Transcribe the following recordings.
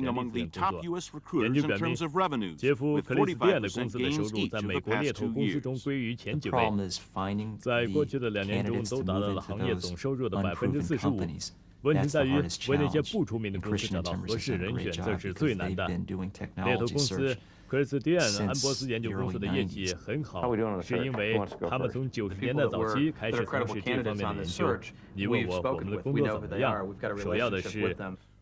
ranking 年历 among 资 the 源工 top 作。 U.S. 研 recruiters 究 in 表明， terms of revenues, 杰夫 with 克里斯蒂安的 45% 公司的收 gains 入 each 在 of 美 the 国猎 past 头 2公司中 years. 归于前 The 几位。 problem is finding 在过去 the 的2年中， candidates 都 to 达到 move 了 into 行业 those 总收入的 unproven 45%。 companies. 问题 That's 在 the 于， hardest 为那些 challenge. 不出名的 And 公司 Christian 找到 and Timbers 合 has 适 done a 人 great 选，这 job 是 because 最难 they've 的。 been doing 猎头 technology 公司 search 克里斯蒂安 since 安博斯研究 the 公司 early 的业绩 90s. 很好 How we doing on the， 是 search? 因 Who 为 wants to go 他们 first? 从90 The 年 people 代 that 早 were 期开 that 始 are 从 credible 事这方 candidates 面的 on 研 this 究。 search, 你问 we've 我我 spoken 们的 with. 工 We 作 know 怎 who 么 they 样？ are. We've got a 首要的 relationship 是 with them.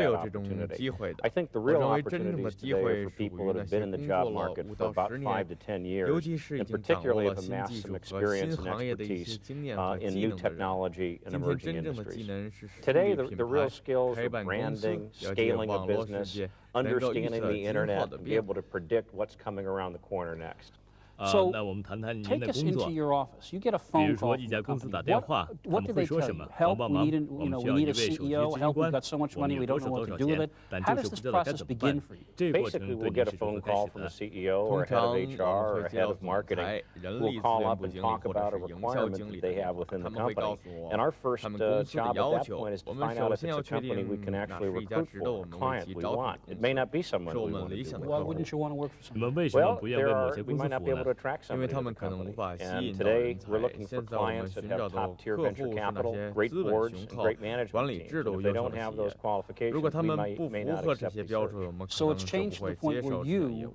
会 that 有这种 opportunity. 机会的。 I think the 我 real 认为真正的 opportunities 机 today 会 are 是 for 属 people 于 that 那 have 些 been in the 工 job 作了 market 5 for 到 about 10 5 年， to 10尤 years, 其是已 and 经掌握 particularly 了 have 新 amassed 技 some 术和 experience 新 and 行业的一些 expertise 经验和 in 技 new 能的人。 technology and 今天 emerging 真正的技 industries. 能是树 Today, 立 the 品 real 牌、 skills 开 of 办公司， branding, 了解 scaling 网 a 络世 business, 界，能够预 understanding 测 the 今后 internet, 的 and be 变 able to predict what's coming around the corner next. So 那我们谈谈您 take 的 us 工作 into。your office. You get a 比 phone 如 call 说， from 一 the 家公司 company. 打电话， What 他 what 们 did 会 they 说 tell 什 you? 么？ Help, 帮 we 忙， need 我 you 们 know 需 we 要一 need a 位首席 CEO. 执行 Help, we've 官， got so much 我们 money, 有 we 多 don't 少 know 多 what 少 to do with 钱 it. 但 How 就 does 是不 this 知道该 process 怎么办 begin。for you? 这个过程 Basically, 对 we'll 你 get 是 a 如何 phone 开 call 始 from 的 the？CEO 通 or head of 常 HR 我们 or 会 head 接到 of 总 marketing 裁、人 who 力 will 资 call 源 up 部 and 经理 talk 或者 about a 是营销 requirement 经 that 理 they 的 have 电话， within 他 the 们会告 company. 诉我 And our 他 first 们公司的 job at 要 that 求。 point is 我 to 们 find 首 out if 先 it's 要 a 确定 company we can 哪 actually 是一家 recruit 值得 for, 我 a 们为 client 其 we 招聘 want. 的公 It may 司， not be someone 是我 we 们 want to 理 do 想的 business 客 Why 户。 wouldn't you want to work for 你 someone? 们为什么 Well, 不愿为某些 we 公司 might not 服 be 务 able to 呢？ attract 因为 somebody 他 to 们 the 可能无 company. 法吸 And 引到 today, 人 we're 才。 looking for 现在我们 clients that 寻 have 找的 top-tier 客 venture 户是那 capital, 些 great 资本 boards, 雄 and 厚、 great 管 management 理 teams. 制 And 度 if 优 they 秀 don't 的 have 企 those 业。如果 qualifications, 他 we 们不 may 符 not 合这 accept 些 the 标 search. 准，我们可 So 能 it's 就不 changed to 会 the point 接 where 受这个业 you 务。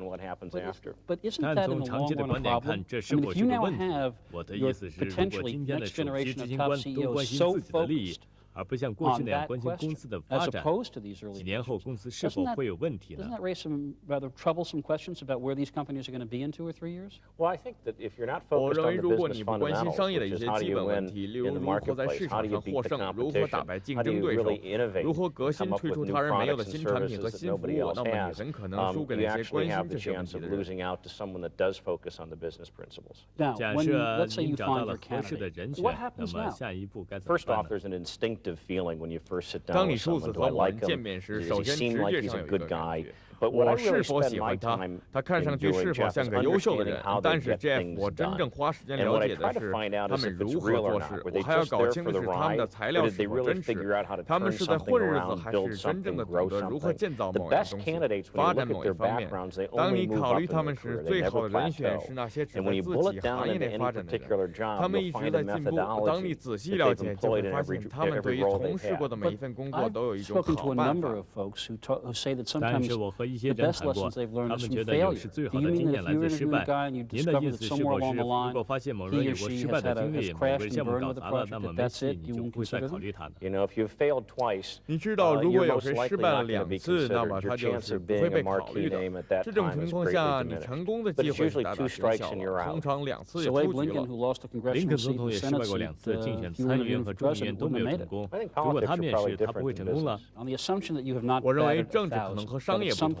and what happens after. But isn't 但 that in 从 the 长 long 期的 run a 观点看， problem? 这 I 是 mean, 否 if 是 you 个 now 问题？ have 我的意 your 思是，如果 potentially 今天的 next 首席 generation 执 of 行 top 官都关 CEOs 心 so 自己的利益， focused 而不像过去 on 那样 that 关心公 question 司的 as 发展， opposed to these early 几年后 ventures? 公司是 Doesn't 否 that, 会有问题 doesn't 呢？ that raise some rather troublesome questions about where these companies are going to be in 2 or 3 years? Well, I think that if you're not 我 focused 认 on 为， the 如果 business 你不关心 fundamentals, 商业的 which 一 is 些 how do 基 you 本问 win 题，例如 in the 如何在 marketplace, 市 how 场 do you 上 beat 获 the 胜，如何打败 competition, 竞 how do 争 you 对手， really innovate, 如何革新 come up 推 with 出 new 他人没有 products 的 and 新产品和 services that 新服 nobody 务， else 那么你 has, 很可能输给 you 那些 actually 关 have 心 the 这些问 chance 题 of 的人。 losing out to someone that does focus on the business principles. Now, 假 when you, 设 let's say 您 you 找到 find 了 your 合适的 candidate, 人选 what，那 happens 么 now? 下一步该怎么 First 办 off, 呢？ there's an instinctive feeling when you first sit down 当你 with 初 someone. 次 Do I 和某 like 人见 him? 面时， Does 首 he 先 seem 直 like 觉 he's 上 a 有一 good 个感 guy? 觉。 But what I 我 really 是否 spend 喜 my 欢他？ time 他看上 in 去 doing, 是否 Jeff, 像 is 个优秀的 understanding 人？ how 但 they 是 get Jeff， things 我真 done. 正花时间 And 了 what I 解 try 的 to 是 find out 他 is 们 if 如 it's 何 real or 做 not. 事。 Were 我 they 还要 just 搞 there 清 for 楚 the 是他们 ride, 的材 or 料 did 是 they 否 really 真实， figure out how to 他们 turn 是在 something 混日子， around, 还 build 是真正 something, 的 grow 懂得如何 something? 建造 The 某样 best 东西， candidates, when 发 you 展 look 某 at 一 their 方面。 backgrounds, they 当 only 你 move 考 up 虑 in 他 their 们是 career. They 最 never 好的人选 plateau. 是那些只 And 在 when you 自 boil 己 it down 行业 into 内 any 发展的人， particular job, 他们 you'll 一直 find 在 a 进步。当 methodology 你仔细 that 了 they've 解，就 employed 会 in 发现 every 他们对于 role 从 they've 事过 had. 的每一份工作 I've 都有一种 spoken 好 to a 办 number 法。 of folks who say that 但 sometimes 是我和一些 the 人 best 谈过， lessons they've learned 他 is 们 from 觉得有 failure. 时最 Do 好 you 的 mean 经 that 验 if 来 you 自失 interviewed a 败。 guy and you 您的 discovered 意 that 思是 somewhere 否 along 是 the 如 line 果发现某 he 人有 or 过 she 失败 has 的 had 经 has 历，某 crashed 个 and 项目 burned 搞 with a 砸了， project, 那么 that 没 that's 戏， it? 你 You 就 won't 不会再 consider 考 them? 虑他的。 You know, if you've failed twice, 你知道，如 you're 果有 most 谁失 likely 败了 not going to 2 be 次，那 considered. 么 Your 他就 chance 是 of 不会 being 被 a 考 marquee 虑的。 name at that 这种 time 情 is 况 greatly 下，你 diminished. 成功的 But 机 it's 会 usually 大 2大减 strikes 小 and 了， you're 通 out. 常2次 So 就 Abe 出局 Lincoln, 了。 who lost the 林 congressional 肯总 seat 统 the 也失 Senate 败过 seat, 2次，竞 if 选 he 参 were 议员 in 和 for 众议院 president, 都 wouldn't 没 have 有 made 成 it. 功。 I think 如果 politics 他 are 面 probably 试，他不会 different 成 than 功了。 business. On the assumption that you have not 我认为 batted 政治可能 1,000, 和商 but 业 at 不 some 同。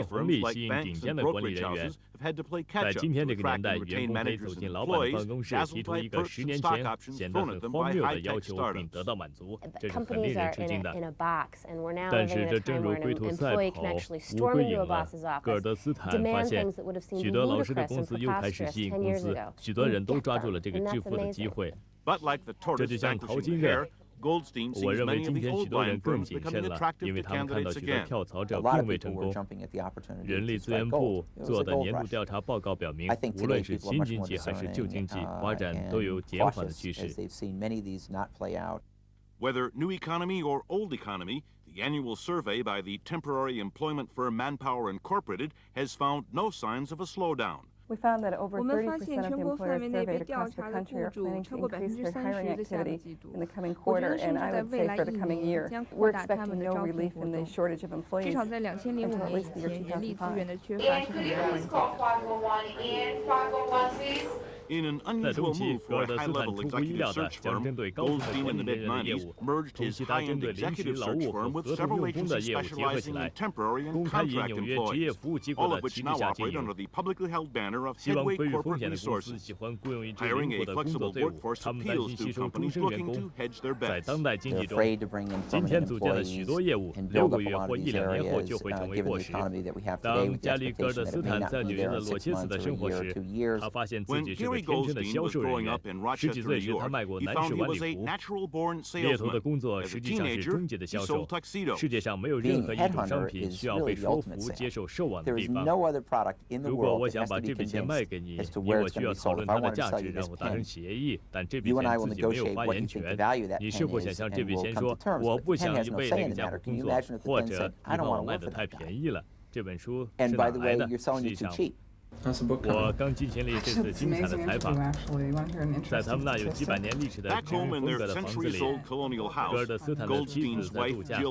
的红利吸引顶尖的管理人员。在今天这个年代，员工可以走进老板的办公室，提出一个10年前显得很荒谬的要求，并得到满足，这是很令人吃惊的。但是这正如龟兔赛跑，乌龟赢了。戈尔德斯坦发现，许多老师的公司又开始吸引公司，许多人都抓住了这个致富的机会。这就像淘金热。我认为今天许多人更谨慎了，因为他们看到许多跳槽者并未成功。人力资源部做的年度调查报告表明，无论是新经济还是旧经济发展都有减缓的趋势。Whether new economy or old economy, the annual survey by the temporary employment firm Manpower Incorporated has found no signs of a slowdown. We found that over 30% of the employers surveyed across the country are planning to increase their hiring activity in the coming quarter, and I would say for the coming year. We're expecting no relief in the shortage of employees until at least the year 2005. In an unusual move for a high-level executive search firm, Goldstein in the mid-90s merged his high-end executive search firm with several agencies specializing in temporary and contract employees, all of which now operate under the publicly held banner of Headway Corporate Resources. Hiring a flexible workforce appeals to companies looking to hedge their bets. 在当代经济中，今天组建的许多业务，6个月或1、2年后就会成为过时。当加里·戈尔德斯坦在纽约的罗切斯特生活时，他发现自己是个天生的销售人员。10几岁时，他卖过男士晚礼服。猎头的工作实际上是终极的销售。世界上没有任何一种商品需要被说服接受售往的地方。如果我想把这笔钱卖给你，你我需要讨论它的价值，然后达成协议。但这笔钱自己没有发言权。你是否想向这笔钱说，我不想为那个家伙工作，或者你把我卖得太便宜了？这本书是哪来的？实际上。我刚进行了这次精彩的采访，在他们那有几百年历史的殖民风格的房子里，戈尔德斯坦的妻子在度假。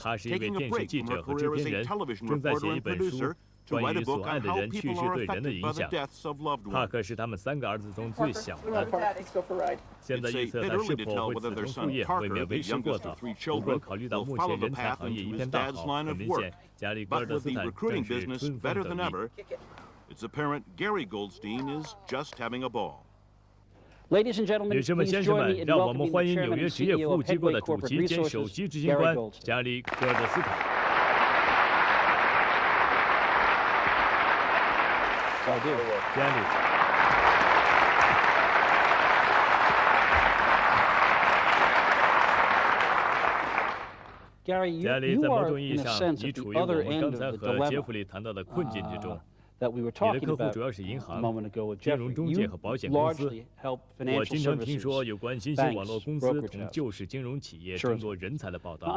他是一位电视记者和制片人，正在写一本书，关于所爱的人去世对人的影响。帕克是他们3个儿子中最小的，现在预测他是否会子承父业，未免为时过早。不过考虑到目前人才行业一片大好，很明显，加里·戈尔德斯坦正是春风得意。It's apparent Gary Goldstein is just having a ball. 女士们、先生们，让我们欢迎纽约职业服务机构的主席兼首席执行官加里·戈尔德斯坦。加里，在某种意义上，你处于我们刚才和杰弗里谈到的困境之中。你的客户主要是银行、金融中介和保险公司。我经常听说有关新兴网络公司同旧式金融企业争夺人才的报道。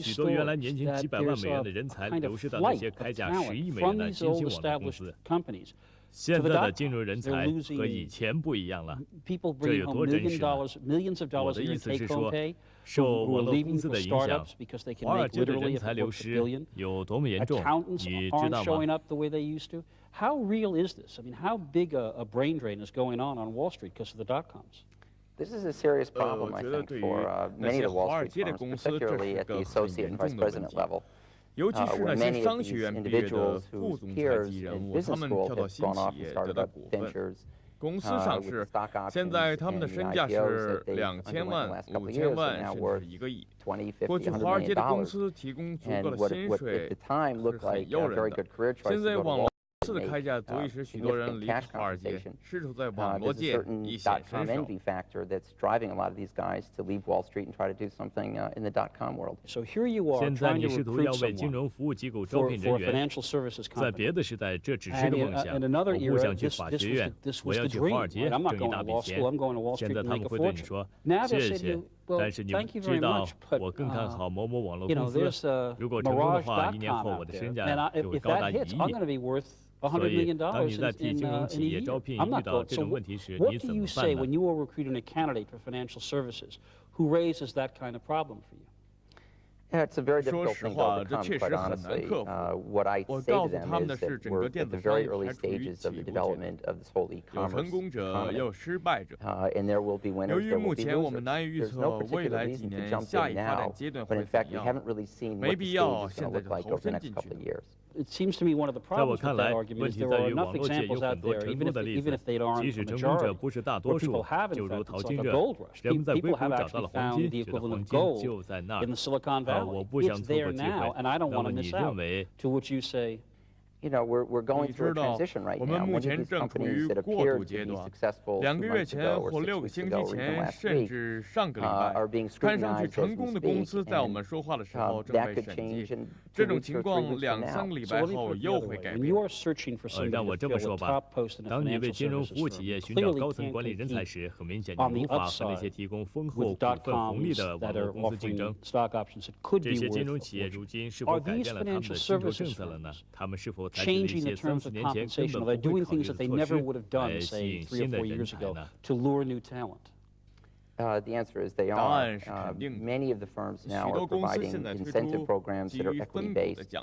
许多原来年薪几百万美元的人才流失到那些开价10亿美元的新兴网络公司。现在的金融人才和以前不一样了，这有多真实呢？我的意思是说，受网络公司的影响，华尔街的人才流失有多么严重，你知道吗？How real is this? I mean, how big a brain drain is going on Wall Street because of the dot-coms? This is a serious problem, I think, for many of the Wall Street firms, particularly at the associate and vice president level. 尤其是那些商学院毕业的副总裁级人物，他们跳到新企业得到股份，公司上市，现在他们的身价是2000万、5000万，甚至1个亿。过去华尔街的公司提供足够的薪水是很诱人的，现在网络公司的开价足以使许多人离开华尔街，试图在网络界一显身手。现在你试图要为金融服务机构招聘人员，在别的时代这只是个梦想。我不想去法学院，我要去华尔街挣一大笔钱。现在他们会对你说谢谢，但是你们知道我更看好某某网络公司。如果成功的话，1年后我的身价就会高达1亿。所以，当你在替金融企业招聘遇到这种问题时，你怎么办呢？It's a very difficult thing to overcome, quite honestly. What I say to them is that we're at the very early stages of the development of this whole e-commerce economy. And there will be winners, there will be losers. There's no particular reason to jump in now, but in fact, we haven't really seen what the stage is going to look like over the next couple of years. It seems to me one of the problems with that argument is there are enough examples out there, even if they aren't the majority, where people have in fact, it's like a gold rush. People have actually found the equivalent of gold in the Silicon Valley. It's there now, and I don't want to miss out. To which you say, You know, we're going through a transition right now. Many of these companies that appear to be successful 2个月前或6个星期前，甚至上个礼拜，看上去成功的公司在我们说话的时候正被审计。这种情况2、3个礼拜后又会改变。让我这么说吧，当你为金融服务企业寻找高层管理人才时，很明显你无法和那些提供丰厚股份红利的网络公司竞争。这些金融企业如今是否改变了他们的薪酬政策了呢？他们是否 changing the terms of compensation, or they're doing things that they never would have done, say, 3 or 4 years ago, to lure new talent? The answer is they are. Many of the firms now are providing incentive programs that are equity-based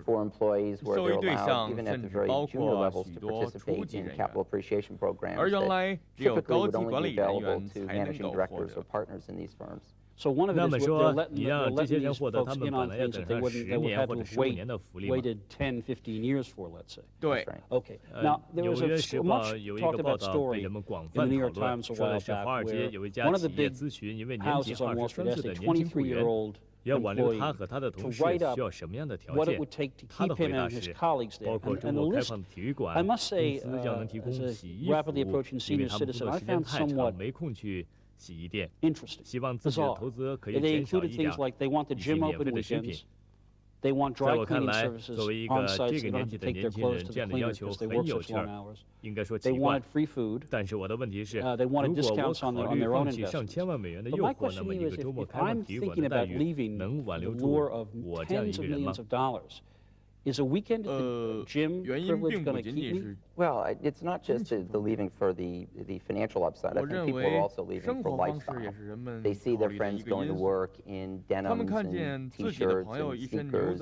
for employees where they're allowed, even at the very junior levels, to participate in capital appreciation programs that typically would only be available to managing directors or partners in these firms. So one of it is they're letting these folks in on things that they would have to have waited 10, 15 years for, let's say. Right. Okay. Now, there was a much talked about story in the New York Times a while back where one of the big houses on Wall Street asked a 23-year-old employee to write up what it would take to keep him and his colleagues there. And the list, I must say, as a rapidly approaching senior citizen, I found somewhat interesting, bizarre. They included things like they want the gym open weekends, they want dry cleaning services on site so they don't have to take their clothes to the cleaner because they work such long hours. They wanted free food. They wanted discounts on their own investments. But my question to you is, if I'm thinking about leaving the lure of tens of millions of dollars, is a weekend at the gym privilege going to keep me? Well, it's not just the leaving for the financial upside. I think people are also leaving for lifestyle. They see their friends going to work in denims and T-shirts and sneakers,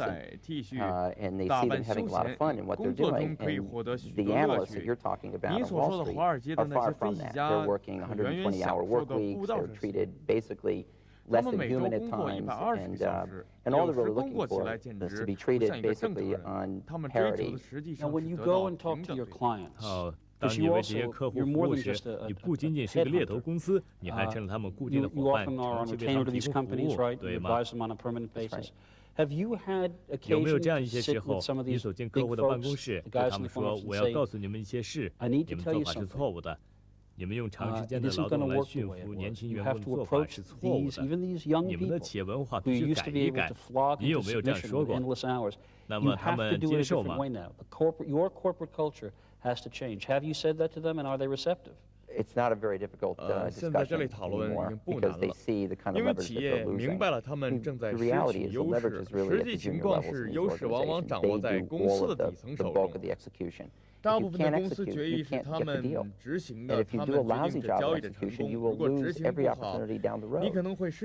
and they see them having a lot of fun in what they're doing. And the analysts that you're talking about on Wall Street are far from that. They're working 120-hour work weeks. They're treated basically less than human at times, and all they're really looking for is to be treated basically on parity. Now, when you go and talk to your clients, because you're more than just a headhunter. You often are on retainer to these companies, right? You advise them on a permanent basis. Have you had occasion to sit with some of these big folks, the guys in the front office, and say, I need to tell you something. It isn't going to work the way it was. You have to approach even these young people who used to be able to flog into submission with endless hours. You have to do it a different way now. Your corporate culture has to change. Have you said that to them, and are they receptive? It's not a very difficult discussion anymore because they see the kind of leverage that they're losing. The reality is the leverage is really at the junior levels in these organizations. They do all of the bulk of the execution. If you can't execute, you can't get the deal. And if you do a lousy job of execution, you will lose every opportunity down the road.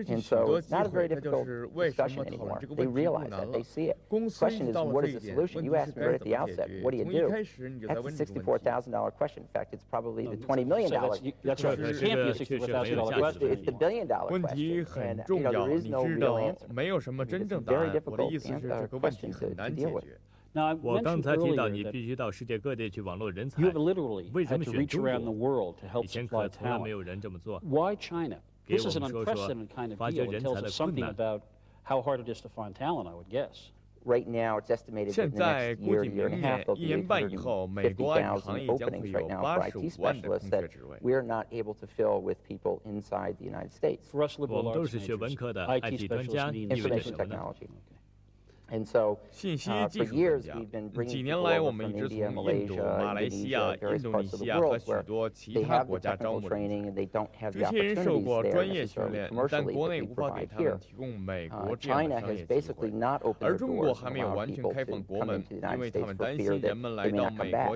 And so it's not a very difficult discussion anymore. They realize that. They see it. The question is, what is the solution? You asked me right at the outset, what do you do? That's a $64,000 question. In fact, it's probably the $20 million question. That's right. It can't be a $64,000 question. It's the billion-dollar question. And there is no real answer. It's a very difficult question to deal with. Now, I mentioned earlier that you have literally had to reach around the world to help supply talent. Why China? This is an unprecedented kind of deal. It tells us something about how hard it is to find talent, I would guess. Right now, it's estimated that in the next year and a half, there'll be 850,000 openings right now for IT specialists that we're not able to fill with people inside the United States. For us liberal arts majors, IT specialists means information technology. And so, for years, we've been bringing people over from India, Malaysia, Indonesia, various parts of the world where they have the technical training and they don't have the opportunities there necessarily commercially that we provide here. China has basically not opened their doors and allowed people to come into the United States for fear that they may not come back.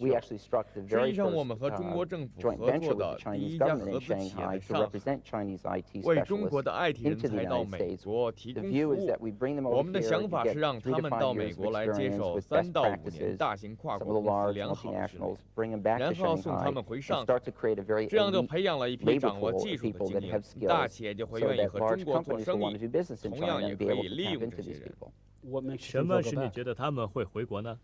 We actually struck the very first joint venture with the Chinese government in Shanghai to represent Chinese IT specialists into the United States. The view is that we bring them over here. 想法是让他们到美国来接受3到5年大型跨国公司良好的实习，然后送他们回上海，这样就培养了一批掌握技术的经验，大企业就会愿意和中国做生意，同样也可以利用这些人。什么使你觉得他们会回国呢？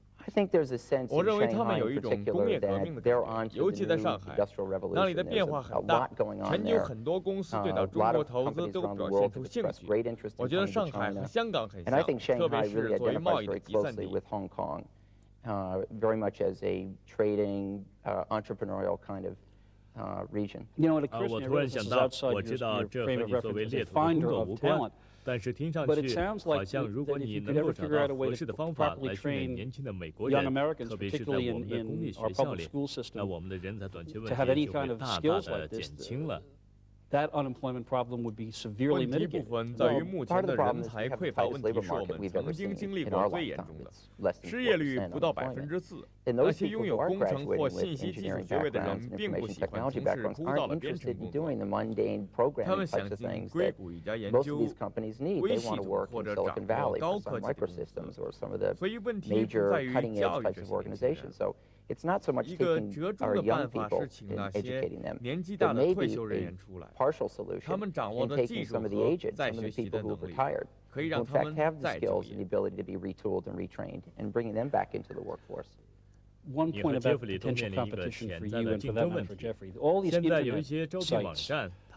我认为他们有一种工业革命的感觉，尤其在上海，那里的变化很大，全球很多公司对到中国投资都表现出兴趣。我觉得上海和香港很像，特别是作为贸易的集散地。Very much as a trading, entrepreneurial kind of region. You know, Chris, 我突然想到，我知道这和你作为猎头的工作无关。 但是听上去好像，如果你能够找到合适的方法来训练年轻的美国人，特别是在我们的公立学校里，那我们的人才短缺问题就会大大的减轻了。that unemployment problem would be severely mitigated. 问题部分在于目前的人才匮乏问题是我们曾经经历过最严重的，失业率不到4%，那些拥有工程或信息技术学位的人并不喜欢从事枯燥的编程工作，他们想进硅谷一家研究微系统或者掌握高科技的公司，所以问题不在于教育这些年轻人。 一个折中的办法是请那些年纪大的退休人员出来，他们掌握的技术和再学习的能力，可以让他们再就业。One point about potential competition for you and for that matter for Jeffrey. All these internet sites,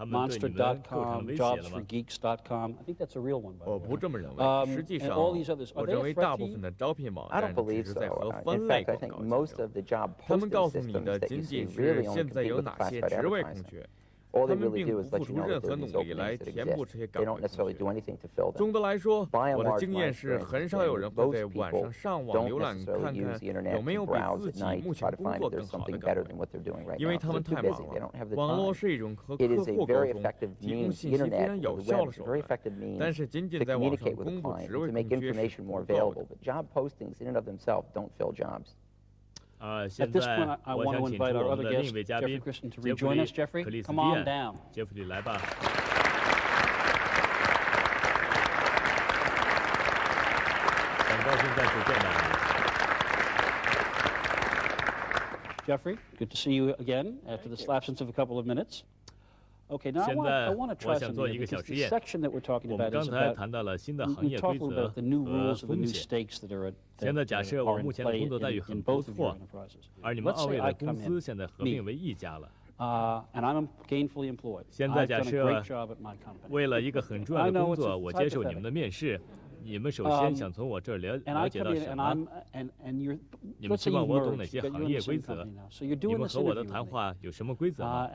Monster.com, JobsForGeeks.com. I think that's a real one, by the way. 我不这么认为。实际上，我认为大部分的招聘网站只是在和分类广告竞争。他们告诉你的仅仅是现在有哪些职位空缺。 他们并不付出任何努力来填补这些岗位空缺。总的来说，我的经验是，很少有人会在晚上上网浏览看看有没有比自己目前工作更好的岗位，因为他们太忙了。网络是一种和客户沟通、提供信息非常有效的手段，但是仅仅在网上公布职位空缺是不够的。 At this point, I want to invite our other guest, Jeffrey Christen, to rejoin us. Jeffrey, come on down. Jeffrey, 来吧。很高兴再次见到你。Jeffrey, good to see you again after the absence of a couple of minutes. Okay, now I want to try something here because the section that we're talking about is about we're talking about the new rules and the new stakes that are in play in both of your enterprises. Let's say I come in, and I'm gainfully employed. I've done a great job at my company. 为了一个很重要的工作，我接受你们的面试。你们首先想从我这儿了解到什么？你们希望我懂哪些行业规则？你们和我的谈话有什么规则吗？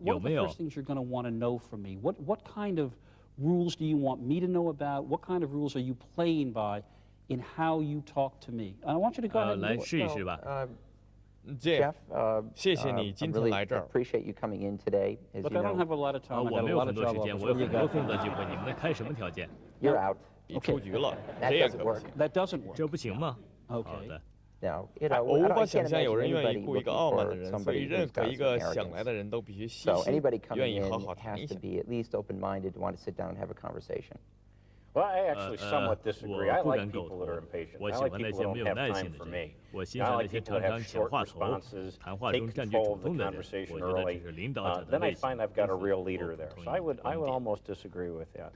有没有？ What things you're going to want to know from me? What kind of rules do you want me to know about? What kind of rules are you playing by in how you talk to me? And I want you to go ahead and 来试一试吧。 Jeff, 谢谢你今天来这儿。 Look, I don't have a lot of time. 我没有很多时间，我有很多工作机会。你们能开什么条件？ You're out. 你出局了，这也可不行。 That doesn't work. 这不行吗？ 好的。 我无法想象有人愿意雇一个傲慢的人，所以任何一个想来的人都必须细心，愿意好好谈一下。 Well, I actually somewhat disagree. I like people that are impatient. I like people who don't have time for me. I like people that have short responses, take control of the conversation early. Then I find I've got a real leader there. So I would almost disagree with that.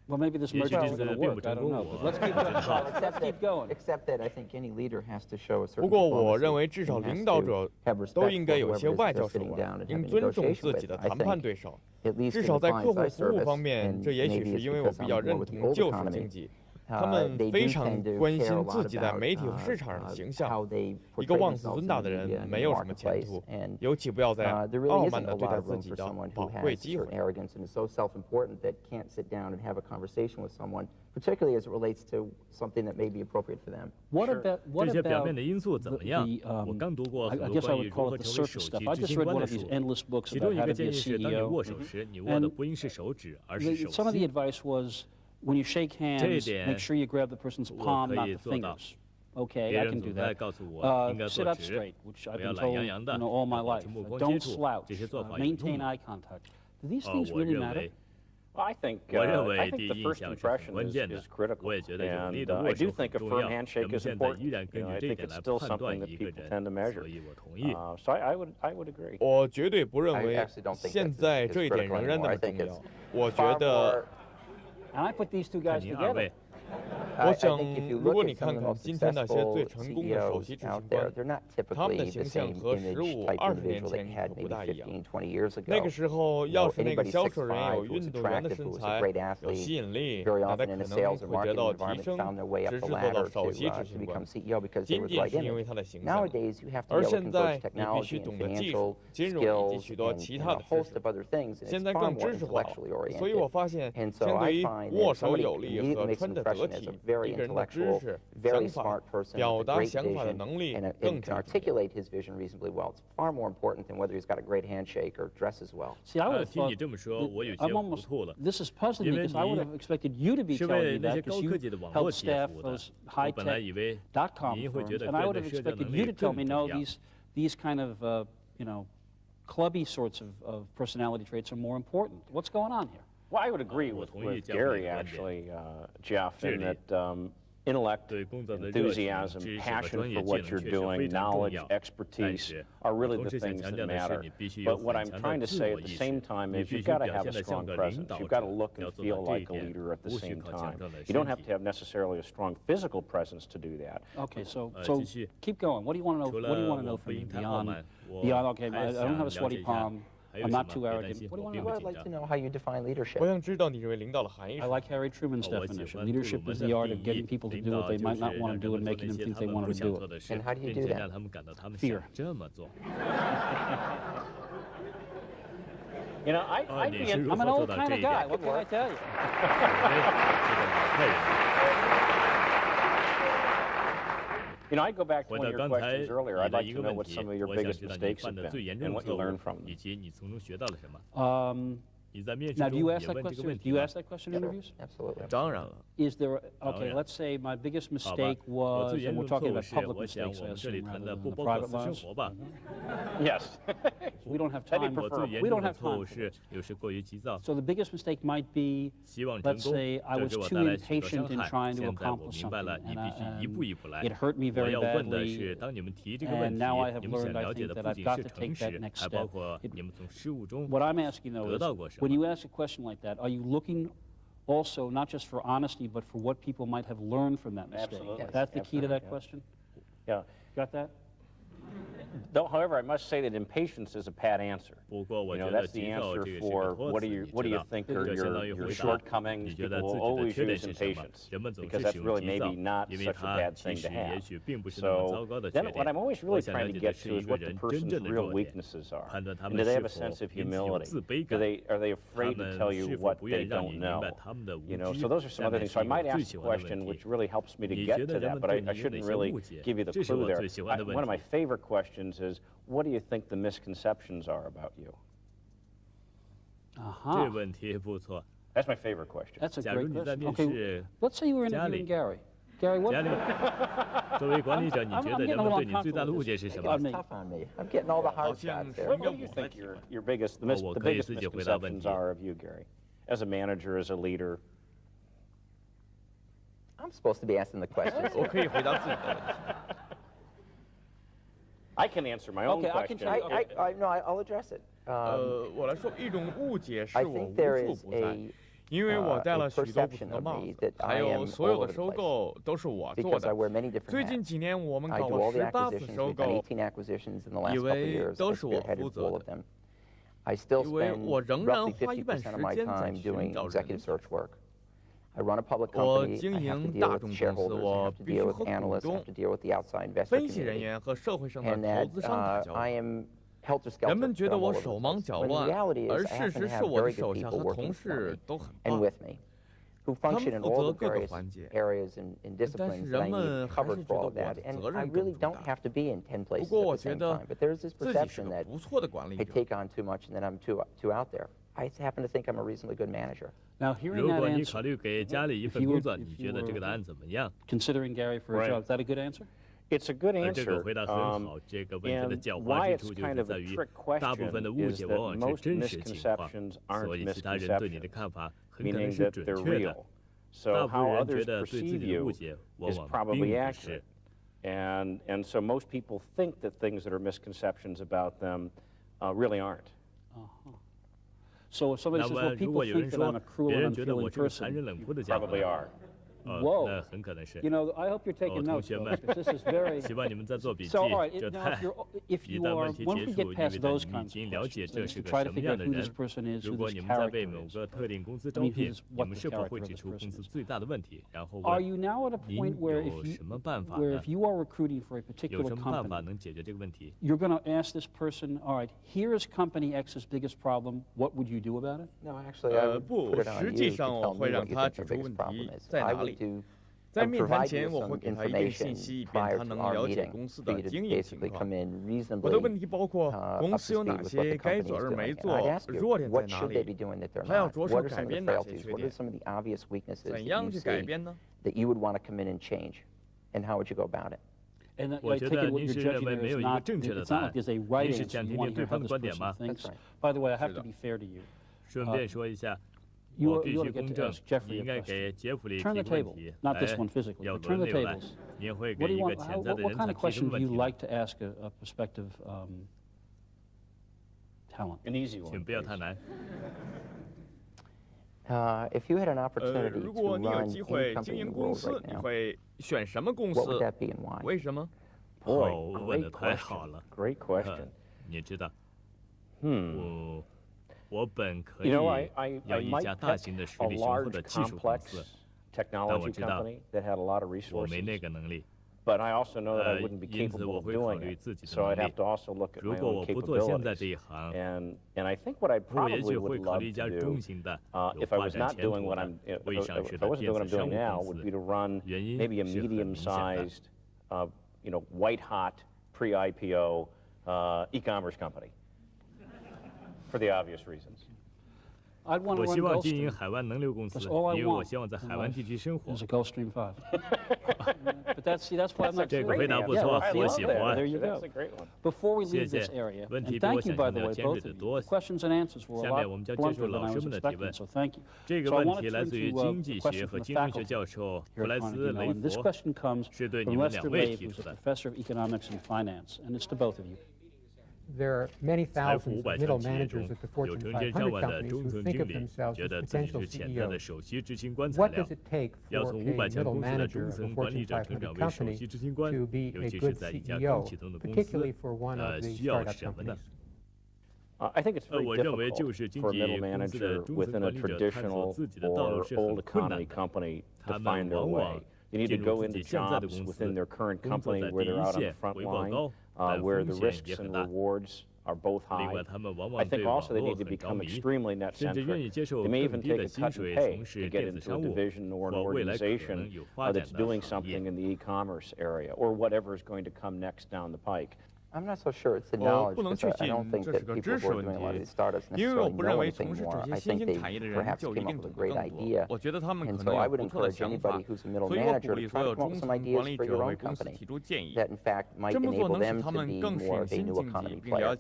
Well, maybe this merger is going to work. I don't know. But let's keep going. Let's keep going. Except that I think any leader has to show a certain. 不过我认为至少领导者都应该有些外交手腕，应尊重自己的谈判对手。至少在客户服务方面，这也许是因为我比较认同旧式经济。 他们非常关心自己在媒体和市场上的形象。一个妄自尊大的人没有什么前途，尤其不要在傲慢地对待自己的宝贵机会。 Particularly as it relates to something that may be appropriate for them. What about 这些表面的因素怎么样？我刚读过很多关于如何成为首席执行官的书，其中一个建议是，当你握手时，你握的不应是手指，而是手心。Some of the advice was when you shake hands, make sure you grab the person's palm, not the fingers. Okay, I can do that. Sit up straight, which I've been told all my life. Don't slouch. Maintain eye contact. Do these things really matter? Well, I think the first impression is critical, and I do think a firm handshake is important. I think it's still something that people tend to measure. So I would agree. 我绝对不认为现在这一点仍然那么重要。我觉得。 And I put these two guys together. 我想，如果你看看今天那些最成功的首席执行官，他们的形象和15-20年前可不大一样。那个时候，要是那个销售人有运动员的身材，有吸引力，那他可能会得到提升，直至做到首席执行官，仅仅是因为他的形象。而现在，你必须懂得技术、金融以及许多其他的知识。现在更知识化了，所以我发现，相对于握手有力和穿着得体， very intellectual, very smart person with a great vision and can articulate his vision reasonably well. It's far more important than whether he's got a great handshake or dresses well. See, I would have thought, this is puzzling me because I would have expected you to be telling me that because you help staff those high-tech .com firms, and I would have expected you to tell me, no, these kind of, you know, clubby sorts of personality traits are more important. What's going on here? Well, I would agree with Gary, actually, Jeff, in that intellect, enthusiasm, passion for what you're doing, knowledge, expertise are really the things that matter. But what I'm trying to say at the same time is you've got to have a strong presence. You've got to look and feel like a leader at the same time. You don't have to have necessarily a strong physical presence to do that. Okay, so keep going. What do you want to know? What do you want to know from me beyond? Okay, I don't have a sweaty palm. I'm not too arrogant. What do you want to know? I'd like to know how you define leadership. I like Harry Truman's definition. Leadership is the art of getting people to do what they might not want to do and making them think they want to do it. And how do you do that? Fear. You know, I'm an old kind of guy. What can I tell you? You know, I go back to one of your questions earlier. I'd like to know what some of your biggest mistakes have been and what you learned from them. Now, do you ask that question? Do you ask that question in interviews? Absolutely. Is there, okay, let's say my biggest mistake was, and we're talking about public mistakes, I assume, rather than the private lives? Yes. We don't have time. We don't have time. So the biggest mistake might be, let's say, I was too impatient in trying to accomplish something, and it hurt me very badly, and now I have learned, I think, that I've got to take that next step. What I'm asking, though, is, when you ask a question like that, are you looking also not just for honesty, but for what people might have learned from that mistake? Absolutely. That's the key to that question? Yeah. Got that? Though, however, I must say that impatience is a pat answer. You know, that's the answer for what do you think are your shortcomings. People will always use impatience because that's really maybe not such a bad thing to have. So then what I'm always really trying to get to is what the person's real weaknesses are. And do they have a sense of humility? Are they afraid to tell you what they don't know? You know, so those are some other things. So I might ask a question which really helps me to get to that, but I shouldn't really give you the clue there. One of my favorite questions is, what do you think the misconceptions are about you? That's my favorite question. That's a great question. Okay, let's say you were interviewing Gary. Gary, what? It's tough on me. I'm getting all the hard shots there. What do you think your biggest misconceptions are of you, Gary? As a manager, as a leader? I'm supposed to be asking the questions. I can answer my own question. No, I'll address it. I think there is a perception of me that I am all over the place because I wear many different hats. I do all the acquisitions. We've done 18 acquisitions in the last couple of years. I spearheaded all of them. I still spend roughly 50% of my time doing executive search work. I run a public company, I have to deal with shareholders, I have to deal with analysts, I have to deal with the outside investor community, and that I am helter-skelter from all of those. When the reality is I happen to have very good people working for me and with me, who function in all the various areas and disciplines that I need covered for all of that. And I really don't have to be in 10 places at the same time, but there's this perception that I take on too much and that I'm too out there. I happen to think I'm a reasonably good manager. Now, hearing that answer, if you were considering Gary for a job, is that a good answer? It's a good answer, and why it's kind of a trick question is that most misconceptions aren't misconceptions, meaning that they're real. So how others perceive you is probably accurate. And so most people think that things that are misconceptions about them really aren't. So if somebody says, well, people think that I'm a cruel and unfeeling person, probably are. Whoa. You know, I hope you're taking notes, folks, because this is very... So, all right, if you are, once we get past those kinds of questions, to try to figure out who this person is, who this character is, I mean, what the character of this person is. Are you now at a point where if you are recruiting for a particular company, you're going to ask this person, all right, here is company X's biggest problem, what would you do about it? No, actually, I would put it on you to tell me what you think their biggest problem is. I would do 在面谈前，我会给他一定信息，以便他能了解公司的经营情况。我的问题包括公司有哪些该做而没做，弱点在哪里，还要着手改变哪些缺点，怎样去改变呢？我觉得您是认为没有一个正确的答案，您是想听听对方的观点吗？顺便说一下，我必须公正，你应该给杰弗里提问题，要轮流来。你会给一个潜在的人才提出问题。请不要太难。如果你有机会经营公司，你会选什么公司？为什么？哦，问得太好了。 Great question. 你知道，我本可以要一家大型的实力雄厚的技术公司，但我知道我没那个能力。因此我会考虑自己的能力。如果我不做现在这一行，我也许会考虑一家中型的、有发展前途的、未上市的电子商务公司。原因是很明显的。 white hot pre-IPO e-commerce company for the obvious reasons. 我希望经营海湾能流公司，因为我希望在海湾地区生活。这个回答不错，我喜欢。谢谢。问题比我想象的要尖锐得多。下面我们将接受老师们的提问。这个问题来自于经济学和金融学教授弗莱斯雷佛，是对你们两位提出的。 There are many thousands of middle managers at the Fortune 500 companies who think of themselves as potential CEOs. What does it take for a middle manager of a Fortune 500 company to be a good CEO, particularly for one of the startup companies? I think it's very difficult for a middle manager within a traditional or old economy company to find their way. They need to go into jobs within their current company where they're out on the front line, where the risks and rewards are both high. I think also they need to become extremely net-centric. They may even take a cut in pay to get into a division or an organization that's doing something in the e-commerce area or whatever is going to come next down the pike. I'm not so sure it's the knowledge, because I don't think that people who are doing a lot of these startups necessarily know anything more. I think they perhaps came up with a great idea, and so I would encourage anybody who's a middle manager to try to come up with some ideas for your own company that in fact might enable them to be more of a new economy player,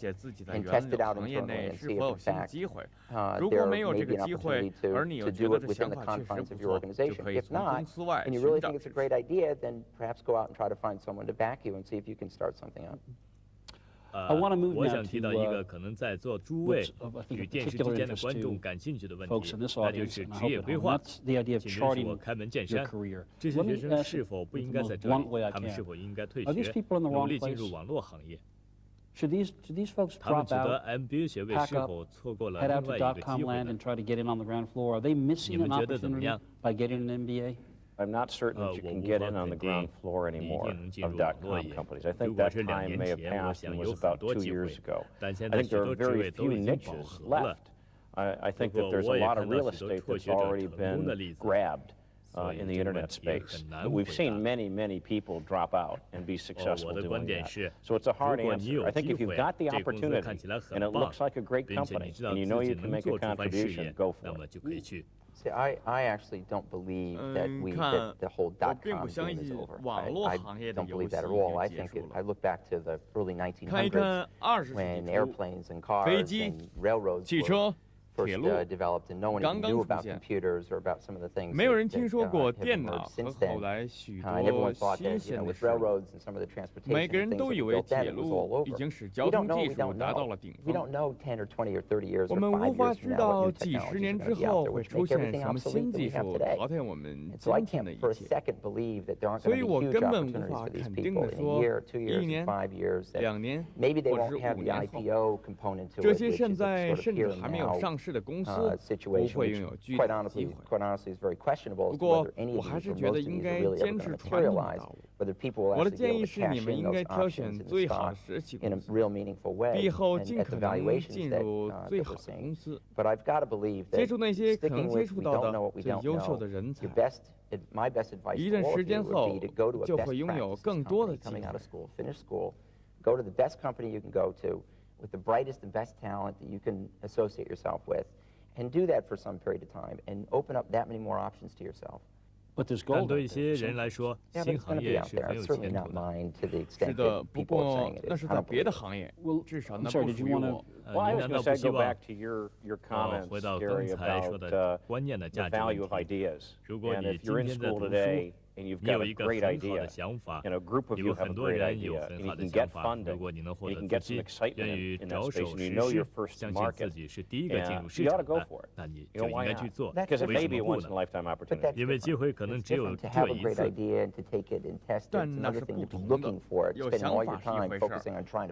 and test it out internally and see if in fact there may be an opportunity to do it within the confines of your organization. If not, and you really think it's a great idea, then perhaps go out and try to find someone to back you and see if you can start something up. 我想提到一个可能在座诸位与电视之间的观众感兴趣的问题，那就是职业规划。请允许我开门见山：这些学生是否不应该在这里？他们是否应该退学，努力进入网络行业？他们取得 MBA 学位是否错过了另外一个机会呢？你们觉得怎么样？ I'm not certain that you can get in on the ground floor anymore of .com companies. I think that time may have passed and was about 2 years ago. I think there are very few niches left. I think that there's a lot of real estate that's already been grabbed in the internet space. But we've seen many, many people drop out and be successful doing that. So it's a hard answer. I think if you've got the opportunity and it looks like a great company and you know you can make a contribution, go for it. See, I actually don't believe that the whole .com game is over. I don't believe that at all. I think I look back to the early 1900s when airplanes and cars and railroads were first developed, and no one even knew about computers or about some of the things that have emerged since then. And everyone thought that, with railroads and some of the transportation things that were built then, it was all over. We don't know 10 or 20 or 30 years or 5 years from now what new technologies are going to be out there, which make everything obsolete that we have today. And so I can't for a second believe that there aren't going to be huge opportunities for these people in a year, 2 years, 5 years, that maybe they won't have the IPO component to it, which is sort of here and now. 市的公司不会拥有巨大的机会。不过，我还是觉得应该坚持传统的道路。我的建议是，你们应该挑选最好的实体公司，毕业后尽可能进入最好的公司，接触那些可能接触到的最优秀的人才。一段时间后，就会拥有更多的机会。Go to the best company you can go to, with the brightest and best talent that you can associate yourself with, and do that for some period of time, and open up that many more options to yourself. 但对一些人来说，新行业是很有前途的。是的，不过那是在别的行业，至少那不属于我。您难道不希望回到刚才说的观念的价值问题？如果你今天在读书，你有一个很好的想法，有很多人有很好的想法。如果你能获得资金，愿意着手实施，相信自己是第一个进入市场的，那你就应该去做。为什么不呢？因为机会可能只有一次。但那是不同的。有想法是一回事，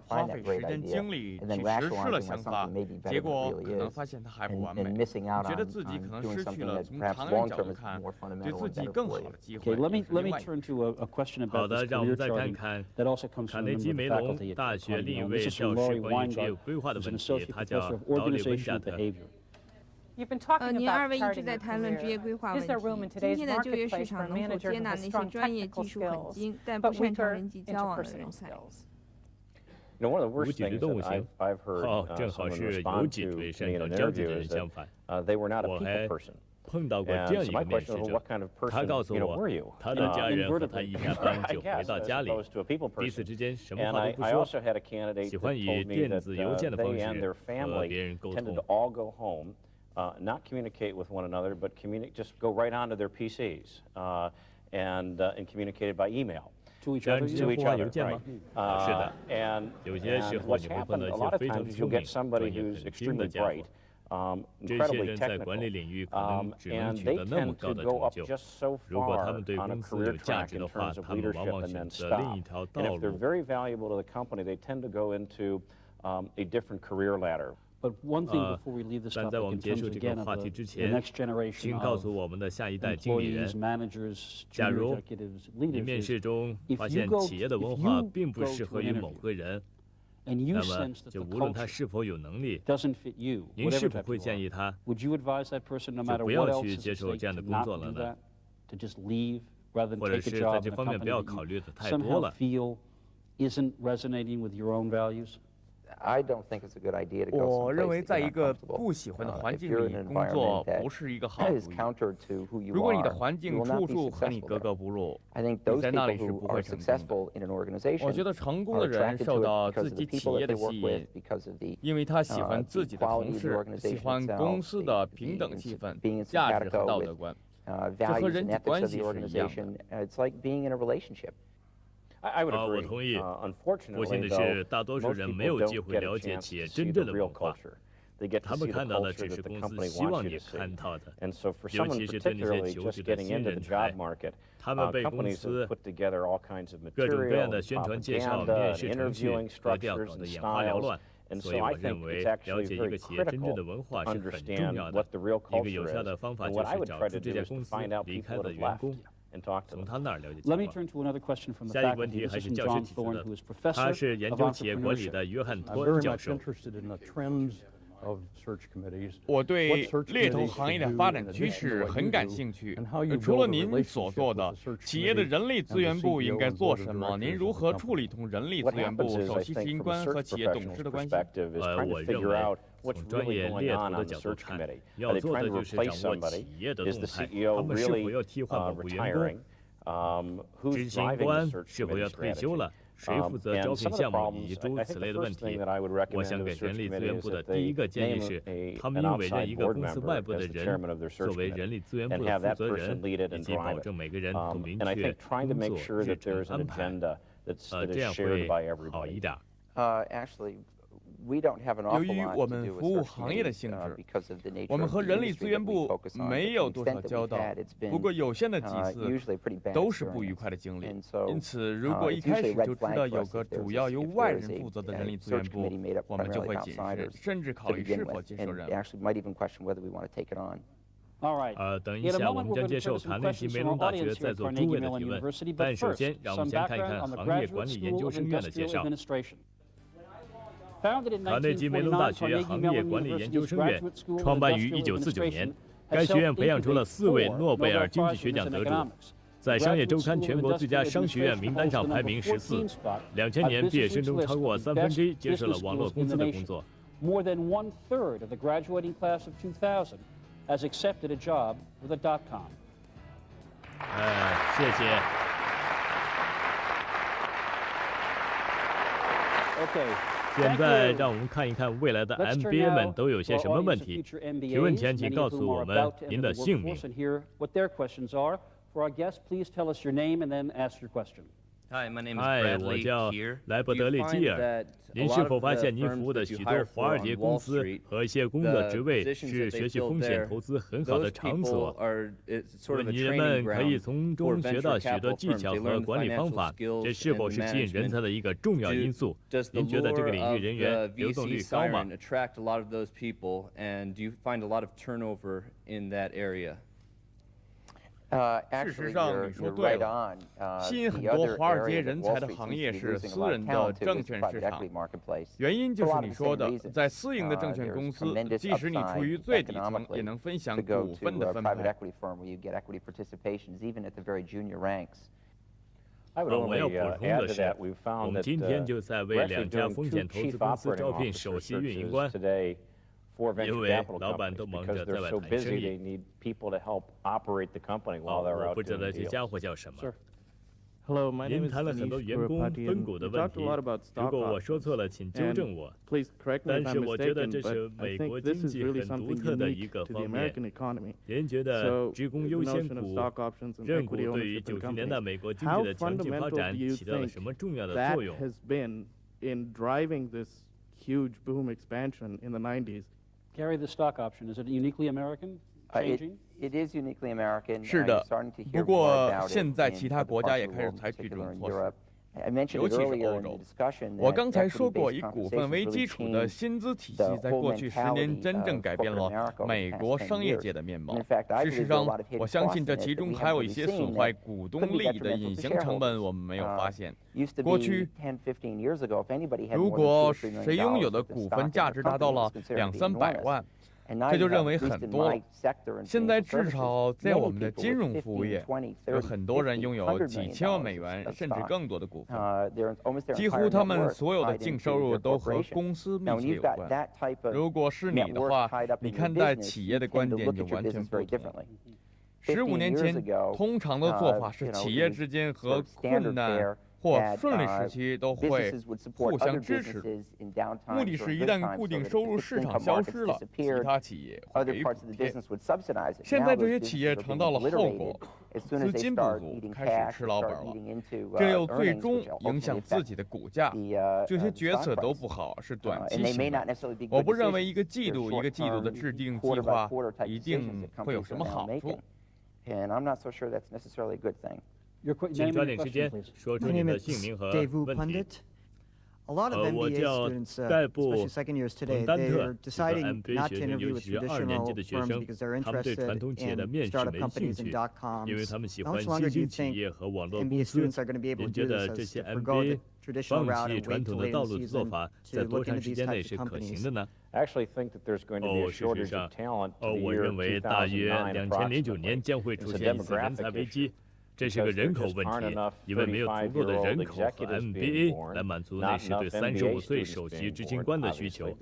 花费时间精力去实施了想法，结果可能发现它还不完美，觉得自己可能失去了从长远角度看对自己更好的机会。好的，让我们再看看卡内基梅隆大学另一位教师关于职业规划的问题，他叫劳里文加特。您二位一直在谈论职业规划问题。今天的就业市场能否接纳那些专业技术很精但不擅长人际交往的人才？无脊椎动物型，正好是有脊椎擅长交际的人相反。我还碰到过这样一个面试者，他告诉我，他的家人和他一下班就回到家里，彼此之间什么话都不说，喜欢以电子邮件的方式和别人沟通。Not communicate with one another, but just go right onto their PCs and communicate by email. To each other, right? 是的。有些时候你会碰到一些非常聪明、专业很精的家伙。这些人在管理领域可能只能取得那么高的成就。如果他们对公司有价值的话，他们往往选择另一条道路。但在我们结束这个话题之前，请告诉我们的下一代经理人，假如你面试中发现企业的文化并不适合于某个人，那么就无论他是否有能力，您是否会建议他就不要去接受这样的工作了呢？或者是在这方面不要考虑的太多了？我认为在一个不喜欢的环境里工作不是一个好主意。如果你的环境处处和你格格不入，你在那里是不会成功的。我觉得成功的人受到自己企业的吸引，因为他喜欢自己的同事，喜欢公司的平等气氛、价值和道德观，这和人际关系是一样的。我同意。不幸的是，大多数人没有机会了解企业真正的文化，他们看到的只是公司希望你看到的，尤其是对那些求职的新人才，他们被公司各种各样的宣传介绍、面试程序和调搞得眼花缭乱。所以我认为，了解一个企业真正的文化是很重要的。一个有效的方法就是找出这家公司离开的员工。从他那儿了解情况。下一个问题还是教师提出的，他是研究企业管理的约翰托恩教授。我对猎头行业的发展趋势很感兴趣。除了您所做的，企业的人力资源部应该做什么？您如何处理同人力资源部首席执行官和企业董事的关系？我认为，从专业猎头的角度看，要做的就是掌握企业的动态，他们是否要替换某个员工，执行官是否要退休了。谁负责招聘项目以及诸如此类的问题？我想给人力资源部的第一个建议是，他们应委任一个公司外部的人作为人力资源部的负责人，以及保证每个人都明确工作日程安排。这样会好一点。由于我们服务行业的性质，我们和人力资源部没有多少交道。不过有限的几次都是不愉快的经历。因此，如果一开始就知道有个主要由外人负责的人力资源部，我们就会谨慎，甚至考虑是否接受任务。等一下，我们将接受卡内基梅隆大学在座诸位的提问。但首先，让我们先看一看行业管理研究生院的介绍。卡内基梅隆大学行业管理研究生院创办于1949年，该学院培养出了4位诺贝尔经济学奖得主，在商业周刊全国最佳商学院名单上排名14。2000年毕业生中超过1/3接受了网络公司的工作。More than 1/3 of the graduating class of 2000 has accepted a job with a .com. 谢谢。现在让我们看一看未来的 MBA 们都有些什么问题。提问前请告诉我们您的姓名。Hi, my name is Bradley 我叫莱伯德利基尔。您是否发现您服务的许多华尔街公司和一些工作职位是学习风险投资很好的场所？问题人们可以从中学到许多技巧和管理方法，这是否是吸引人才的一个重要因素？您觉得这个领域人员流动率高吗？事实上，你说对了。吸引很多华尔街人才的行业是私人的证券市场。原因就是你说的，在私营的证券公司，即使你处于最底层，也能分享股份的分配。我要补充的是，我们今天就在为2家风险投资公司招聘首席运营官。因为老板都忙着在外谈生意。我不知道这家伙叫什么。您谈了很多员工分股的问题，如果我说错了，请纠正我。但是我觉得这是美国经济很独特的一个方面。您觉得职工优先股、认股对于90年代美国经济的强劲发展起到了什么重要的作用？Gary, the stock option, is it uniquely American? It is uniquely American. 是的，不过现在其他国家也开始采取这种措施，尤其是欧洲。我刚才说过，以股份为基础的薪资体系在过去10年真正改变了美国商业界的面貌。事实上，我相信这其中还有一些损坏股东利益的隐形成本，我们没有发现。过去，如果谁拥有的股份价值达到了200-300万，这就认为很多了。现在至少在我们的金融服务业，有很多人拥有几千万美元甚至更多的股份，几乎他们所有的净收入都和公司密切有关。如果是你的话，你看待企业的观点就完全不同。15年前，通常的做法是企业之间和困难或顺利时期都会互相支持，目的是一旦固定收入市场消失了，其他企业会给补贴。现在这些企业尝到了后果，资金不足，开始吃老本了，这又最终影响自己的股价。这些决策都不好，是短期性的。我不认为一个季度的制定计划一定会有什么好处。请抓紧时间说出您的姓名和问题。我叫戴布·彭丹特，是个 MBA 学生，尤其是2年级的学生。他们对传统企业的面试没兴趣，因为他们喜欢新兴企业和网络公司。您觉得这些 MBA 放弃传统的道路的做法，在多长时间内是可行的呢？事实上，我认为大约2009年将会出现一次人才危机。这是个人口问题，因为没有足够的人口和 MBA 来满足那时对35岁首席执行官的需求。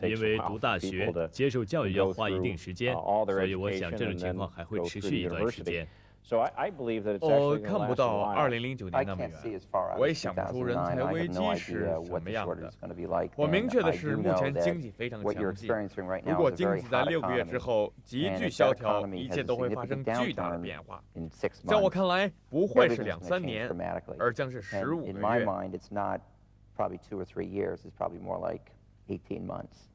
因为读大学、接受教育要花一定时间，所以我想这种情况还会持续一段时间。我看不到2009年那么远，我也想不出人才危机是什么样的。我明确的是，目前经济非常强劲。如果经济在6个月之后急剧萧条，一切都会发生巨大的变化。在我看来，不会是2-3年，而将是15个月。18 months.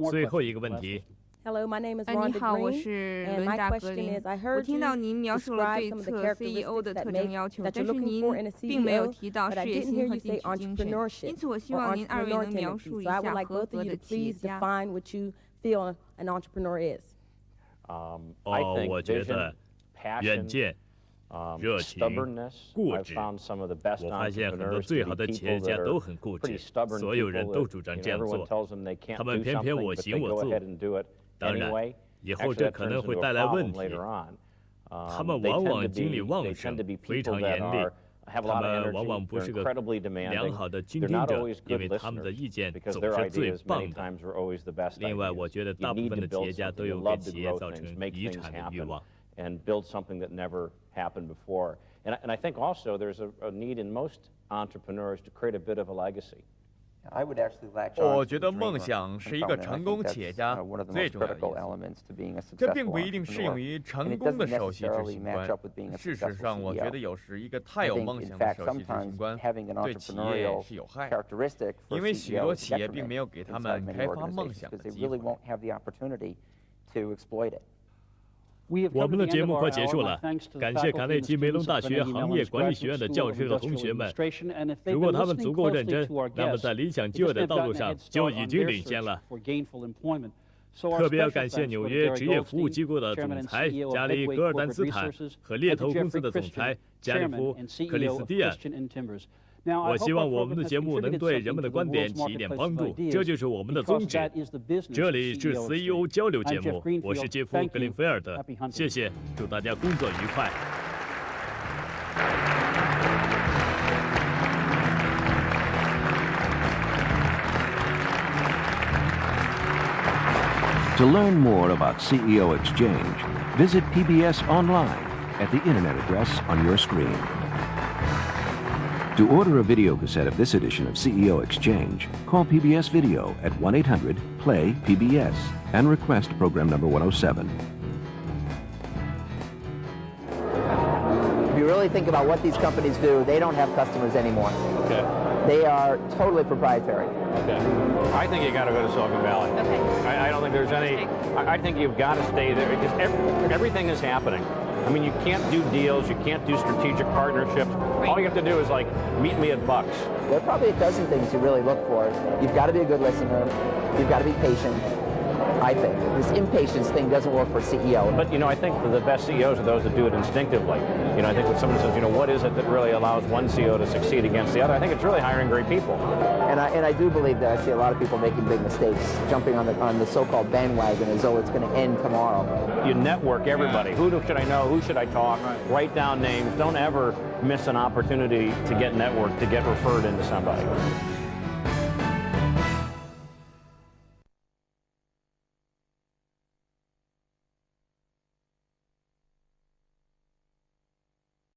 最后一个问题。Hello, my name is 你 Rhonda 好，我 Green, 是 and 伦 my 达格 question 林 is, I。我 heard 听到您 you 描述了 describe 对 some of the 策 CEO 的 characteristics that 特征 make 要求， that 但 you're 是 looking 您 for in a 并没有 CEO, 提到 but 事 I 业 didn't 心 hear 和 you 进 say 取精神。 entrepreneurship 因此，我希 or 望您二位 entrepreneur 能描述 tendencies. 一 So I 下 would like 合 both 格 of 的 you to 企业 please 家。 define what you feel an entrepreneur is. I think 我觉 vision, 得远 passion, 见、热情、 stubbornness. 固 I've 执。 found some of the best 我发现很多 entrepreneurs 最 to 好 be 的企业 people 家 that 都 are 很固 pretty 执， stubborn 所有人 people 都 that 主张这样 everyone 做。 tells them they 他 can't 们 do 偏偏 something, 我 but 行 they 我 go 做。 ahead and do it 当然， anyway. 以后 Actually, 这 that 可 turns 能会 into a 带来问 problem 题。 later on. 他们 They 往 tend 往 to 精力 be 旺 they 盛 tend to be， 非 people 常 that 严厉。 have a 他 lot of 们往 energy. 往不 They're 是个 incredibly 良 demanding. 好的倾 They're 听 not 者， always 因 good 为他们的 listeners 意见 because 总 their 是最 ideas 棒 many 的。 times are always the best 另外，我 ideas. 觉得 You 大部 need 分 to 的企 build 业家 something. 都 You 有给 love to 企业 grow 造成 things, make 遗 things 产的欲 happen, 望。 and build something that never happened before. And I think also there's a need in most entrepreneurs to create a bit of a legacy. 我觉得梦想是一个成功企业家最重要的因素。这并不一定适用于成功的首席执行官。事实上，我觉得有时一个太有梦想的首席执行官对企业是有害的，因为许多企业并没有给他们开发梦想的机会。我们的节目快结束了，感谢卡内基梅隆大学行业管理学院的教授和同学们。如果他们足够认真，那么在理想就业的道路上就已经领先了。特别要感谢纽约职业服务机构的总裁加里·戈尔丹斯坦和猎头公司的总裁加里夫·克里斯蒂安。我希望我们的节目能对人们的观点起一点帮助，这就是我们的宗旨。这里是 CEO 交流节目，我是杰夫·格林菲尔德，谢谢，祝大家工作愉快。To learn more about CEO Exchange, visit PBS online at the internet address on your screen. To order a video cassette of this edition of CEO Exchange, call PBS Video at 1-800-PLAY-PBS and request program number 107. If you really think about what these companies do, they don't have customers anymore. Okay. They are totally proprietary. Okay. I think you got to go to Silicon Valley. Okay. I don't think there's any. I think you've got to stay there because everything is happening. I mean, you can't do deals, you can't do strategic partnerships. Right. All you have to do is like meet me at Bucks. There are probably a dozen things you really look for. You've got to be a good listener. You've got to be patient. I think this impatience thing doesn't work for a CEO. But I think the best CEOs are those that do it instinctively. I think when someone says, what is it that really allows one CEO to succeed against the other? I think it's really hiring great people. And I do believe that I see a lot of people making big mistakes, jumping on the so-called bandwagon as though it's going to end tomorrow. You network everybody. Who should I know? Who should I talk? Write down names. Don't ever miss an opportunity to get networked, to get referred into somebody.